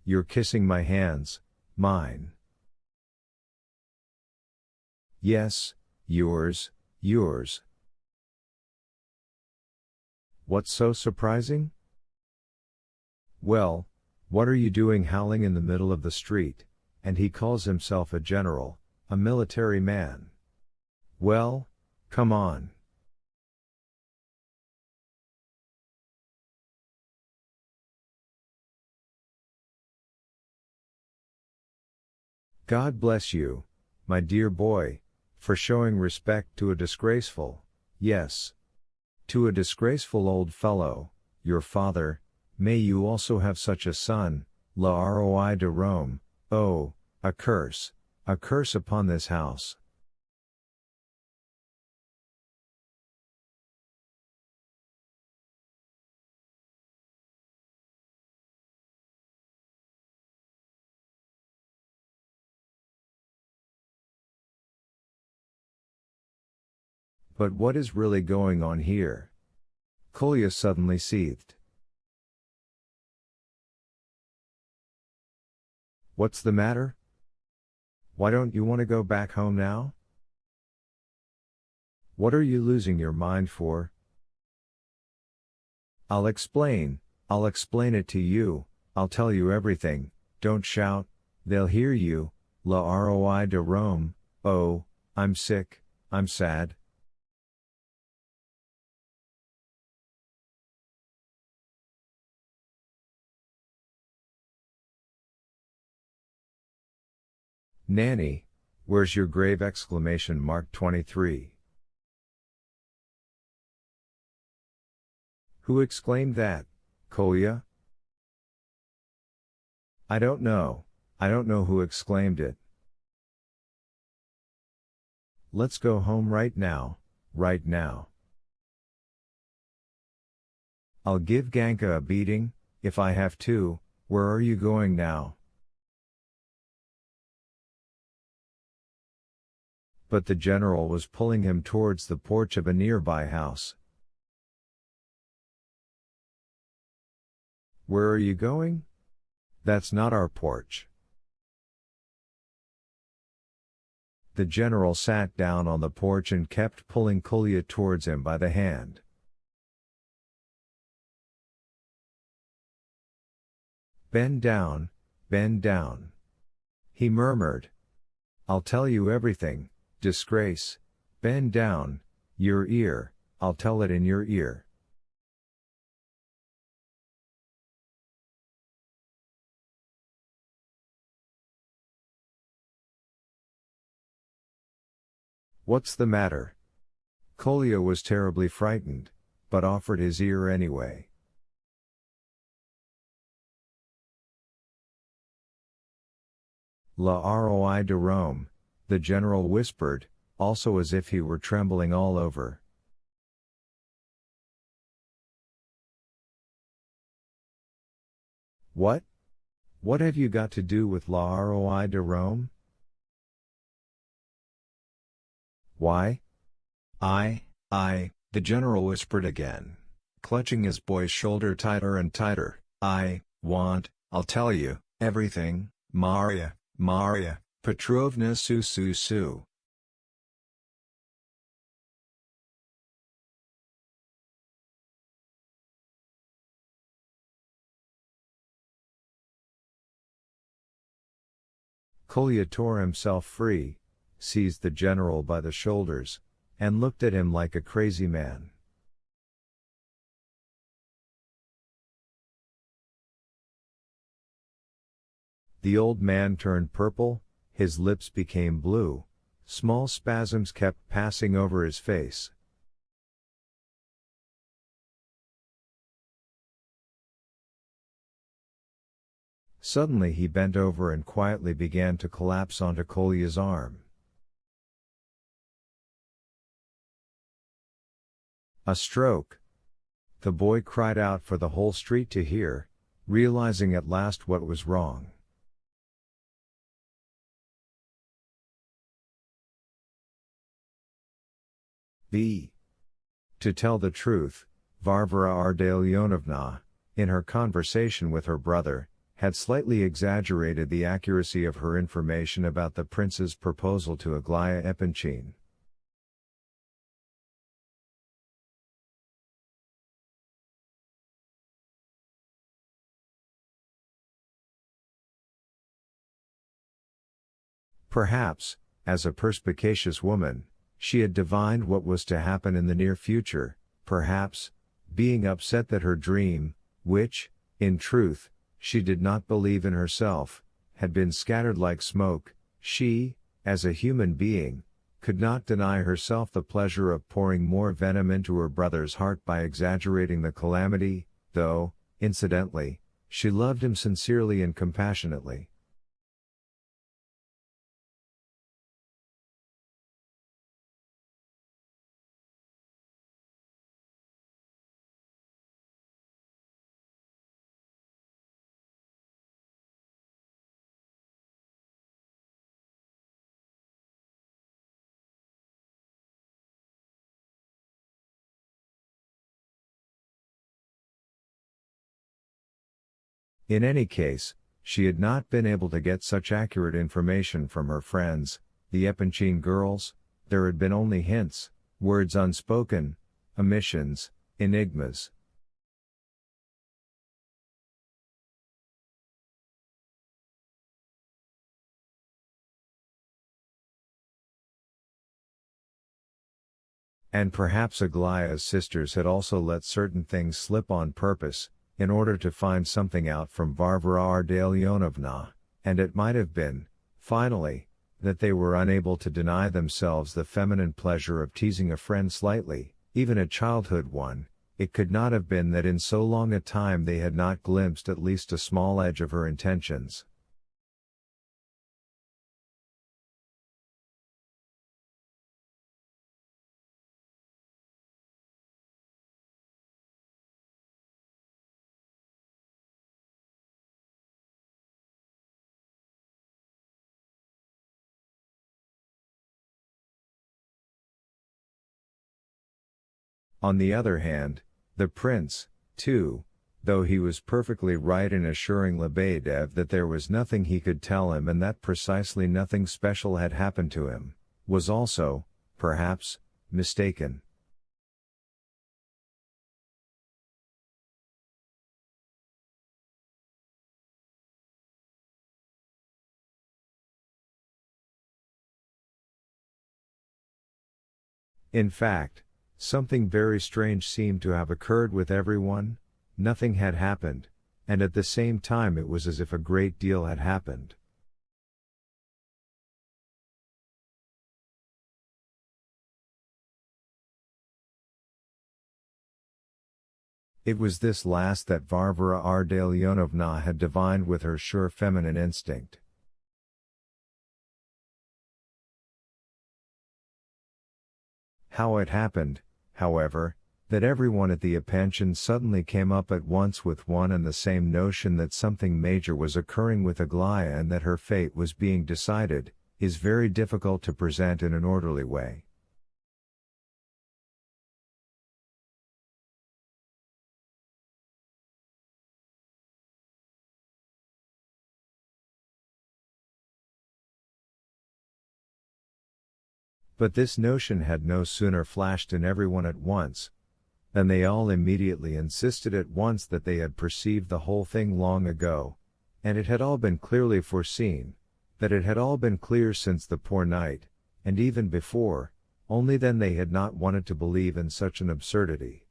You're kissing my hands, mine. Yes, yours, yours. What's so surprising? Well, what are you doing howling in the middle of the street, and he calls himself a general, a military man? Well, come on. God bless you, my dear boy, for showing respect to a disgraceful, yes, to a disgraceful old fellow, your father. May you also have such a son, la roi de Rome. Oh, a curse upon this house. But what is really going on here? Kolya suddenly seethed. What's the matter? Why don't you want to go back home now? What are you losing your mind for? I'll explain it to you, I'll tell you everything, don't shout, they'll hear you, la roi de Rome. Oh, I'm sick, I'm sad. Nanny, where's your grave? 23. Who exclaimed that, Kolya? I don't know who exclaimed it. Let's go home right now, right now. I'll give Ganka a beating, if I have to. Where are you going now? But the general was pulling him towards the porch of a nearby house. Where are you going? That's not our porch. The general sat down on the porch and kept pulling Kolya towards him by the hand. Bend down, he murmured. I'll tell you everything. Disgrace, bend down, your ear, I'll tell it in your ear. What's the matter? Kolya was terribly frightened, but offered his ear anyway. La roi de Rome, the general whispered, also as if he were trembling all over. What? What have you got to do with la roi de Rome? Why? The general whispered again, clutching his boy's shoulder tighter and tighter. I'll tell you, everything, Maria Petrovna Su. Kolya tore himself free, seized the general by the shoulders, and looked at him like a crazy man. The old man turned purple, his lips became blue, small spasms kept passing over his face. Suddenly he bent over and quietly began to collapse onto Kolya's arm. A stroke! The boy cried out for the whole street to hear, realizing at last what was wrong. To tell the truth, Varvara Ardalionovna, in her conversation with her brother, had slightly exaggerated the accuracy of her information about the prince's proposal to Aglaya Epanchin. Perhaps, as a perspicacious woman, she had divined what was to happen in the near future, perhaps, being upset that her dream, which, in truth, she did not believe in herself, had been scattered like smoke, she, as a human being, could not deny herself the pleasure of pouring more venom into her brother's heart by exaggerating the calamity, though, incidentally, she loved him sincerely and compassionately. In any case, she had not been able to get such accurate information from her friends, the Epanchin girls. There had been only hints, words unspoken, omissions, enigmas. And perhaps Aglaya's sisters had also let certain things slip on purpose, in order to find something out from Varvara Ardalionovna, and it might have been, finally, that they were unable to deny themselves the feminine pleasure of teasing a friend slightly, even a childhood one. It could not have been that in so long a time they had not glimpsed at least a small edge of her intentions. On the other hand, the prince, too, though he was perfectly right in assuring Lebedev that there was nothing he could tell him and that precisely nothing special had happened to him, was also, perhaps, mistaken. In fact, something very strange seemed to have occurred with everyone. Nothing had happened, and at the same time it was as if a great deal had happened. It was this last that Varvara Ardalionovna had divined with her sure feminine instinct. How it happened, however, that everyone at the Epanchin suddenly came up at once with one and the same notion that something major was occurring with Aglaya and that her fate was being decided, is very difficult to present in an orderly way. But this notion had no sooner flashed in everyone at once, than they all immediately insisted at once that they had perceived the whole thing long ago, and it had all been clearly foreseen, that it had all been clear since the poor night, and even before, only then they had not wanted to believe in such an absurdity.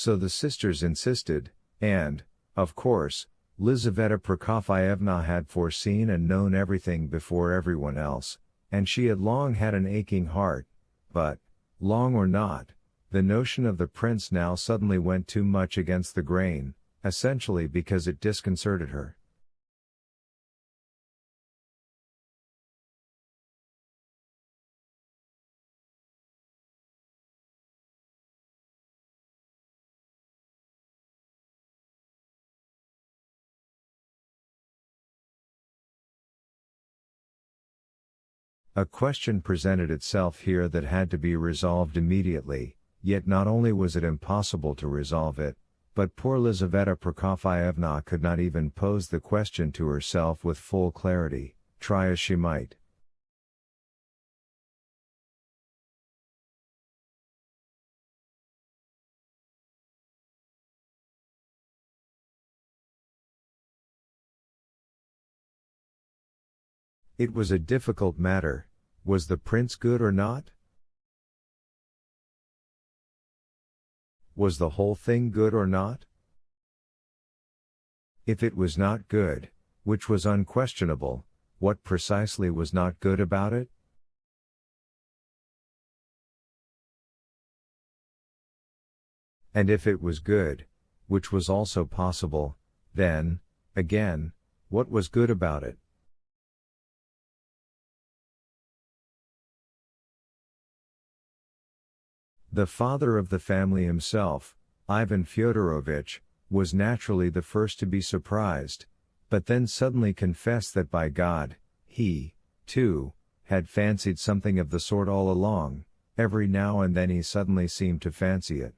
So the sisters insisted, and, of course, Lizaveta Prokofyevna had foreseen and known everything before everyone else, and she had long had an aching heart, but, long or not, the notion of the prince now suddenly went too much against the grain, essentially because it disconcerted her. A question presented itself here that had to be resolved immediately, yet not only was it impossible to resolve it, but poor Lizaveta Prokofyevna could not even pose the question to herself with full clarity, try as she might. It was a difficult matter. Was the prince good or not? Was the whole thing good or not? If it was not good, which was unquestionable, what precisely was not good about it? And if it was good, which was also possible, then, again, what was good about it? The father of the family himself, Ivan Fyodorovitch, was naturally the first to be surprised, but then suddenly confessed that by God, he, too, had fancied something of the sort all along. Every now and then he suddenly seemed to fancy it.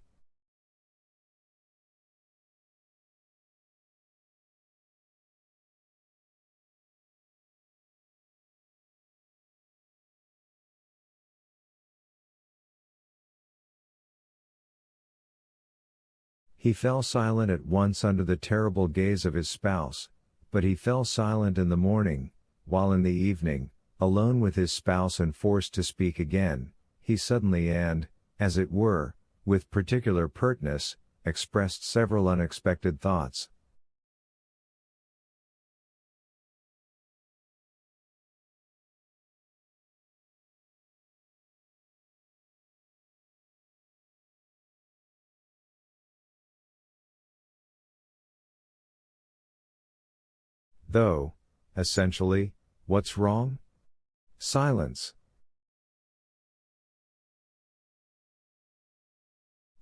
He fell silent at once under the terrible gaze of his spouse, but he fell silent in the morning, while in the evening, alone with his spouse and forced to speak again, he suddenly and, as it were, with particular pertness, expressed several unexpected thoughts. Though, essentially, what's wrong? Silence.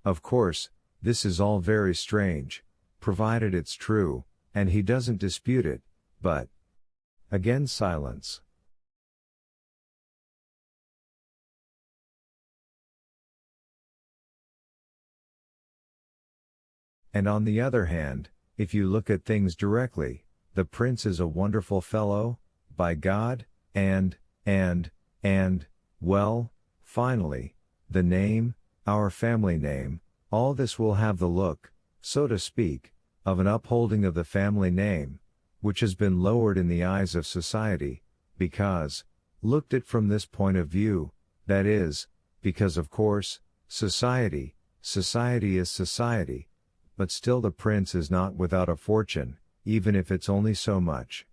Of course, this is all very strange, provided it's true, and he doesn't dispute it, but again silence. And on the other hand, if you look at things directly, the prince is a wonderful fellow, by God, and, well, finally, the name, our family name, all this will have the look, so to speak, of an upholding of the family name, which has been lowered in the eyes of society, because, looked at from this point of view, that is, because of course, society is society, but still the prince is not without a fortune, even if it's only so much.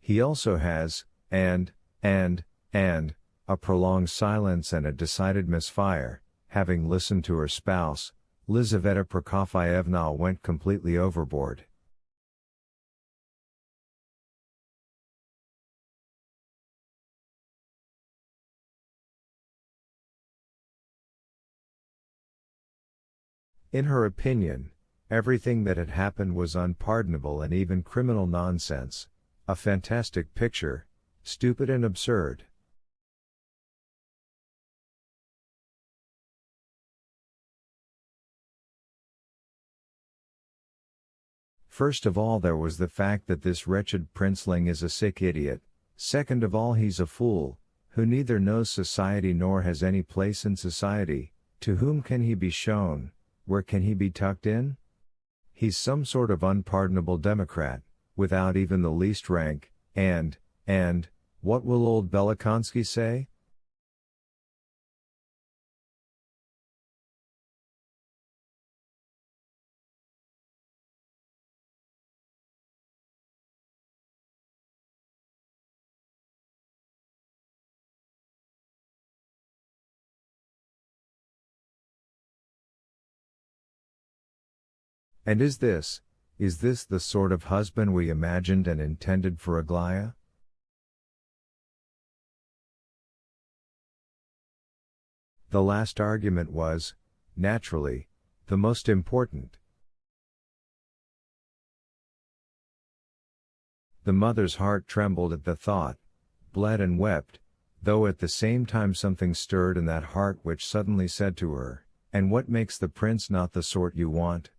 He also has, and, a prolonged silence and a decided misfire. Having listened to her spouse, Lizaveta Prokofyevna went completely overboard. In her opinion, everything that had happened was unpardonable and even criminal nonsense, a fantastic picture, stupid and absurd. First of all there was the fact that this wretched princeling is a sick idiot, second of all he's a fool, who neither knows society nor has any place in society. To whom can he be shown, where can he be tucked in? He's some sort of unpardonable democrat, without even the least rank, and, what will old Belokonsky say? And is this the sort of husband we imagined and intended for Aglaya? The last argument was, naturally, the most important. The mother's heart trembled at the thought, bled and wept, though at the same time something stirred in that heart which suddenly said to her, "And what makes the prince not the sort you want?"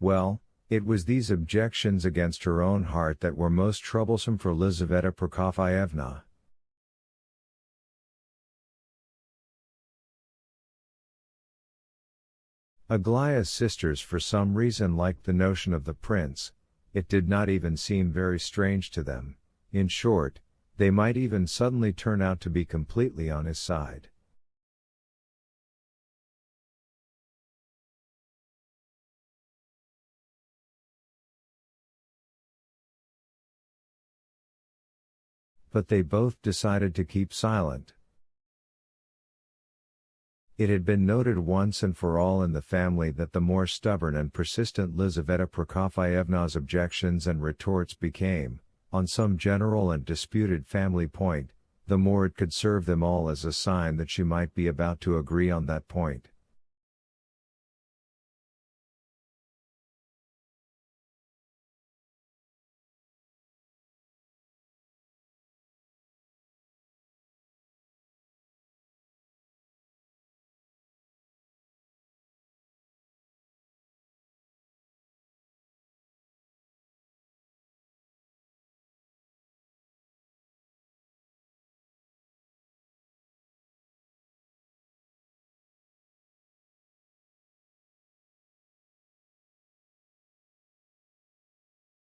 Well, it was these objections against her own heart that were most troublesome for Lizaveta Prokofyevna. Aglaya's sisters for some reason liked the notion of the prince. It did not even seem very strange to them. In short, they might even suddenly turn out to be completely on his side. But they both decided to keep silent. It had been noted once and for all in the family that the more stubborn and persistent Lizaveta Prokofyevna's objections and retorts became, on some general and disputed family point, the more it could serve them all as a sign that she might be about to agree on that point.